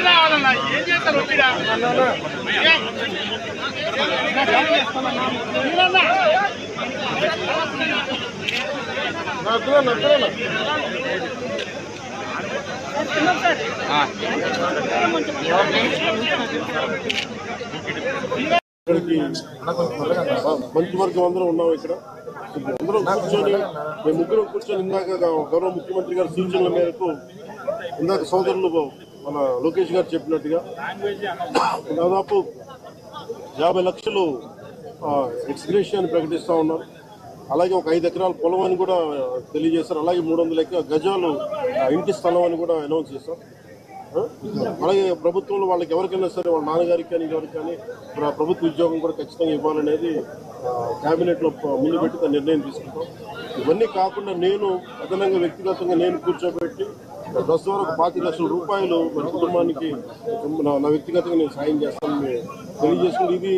రావాలన్నా ఏం చేస్తారు మంత్రివర్గం అందరం ఉన్నాం ఇక్కడ అందరం కూర్చొని మేము ముగ్గురం కూర్చొని ఇందాక గౌరవ ముఖ్యమంత్రి గారి సూచనల మేరకు ఇందాక సోదరులు మన లోకేష్ గారు చెప్పినట్టుగా దాదాపు 50 లక్షలు ఎక్స్గ్రేషియా ప్రకటిస్తా ఉన్నారు. అలాగే ఒక 5 ఎకరాల పొలం అని కూడా తెలియజేశారు. అలాగే 300 గజాలు ఇంటి స్థలం అని కూడా అనౌన్స్ చేశారు. అలాగే ప్రభుత్వంలో వాళ్ళకి ఎవరికైనా సరే వాళ్ళ నాన్నగారికి కానీ ఎవరికి కానీ ప్రభుత్వ ఉద్యోగం కూడా ఖచ్చితంగా ఇవ్వాలనేది కేబినెట్ లో ముందు పెట్టి నిర్ణయం తీసుకుంటాం. ఇవన్నీ కాకుండా నేను అదనంగా వ్యక్తిగతంగా నేను కూర్చోబెట్టి ప్రస్తుతం వరకు 25 లక్షల రూపాయలు మన కుటుంబానికి నా వ్యక్తిగతంగా నేను సాయం చేస్తానని తెలియజేసుకుంటే ఇది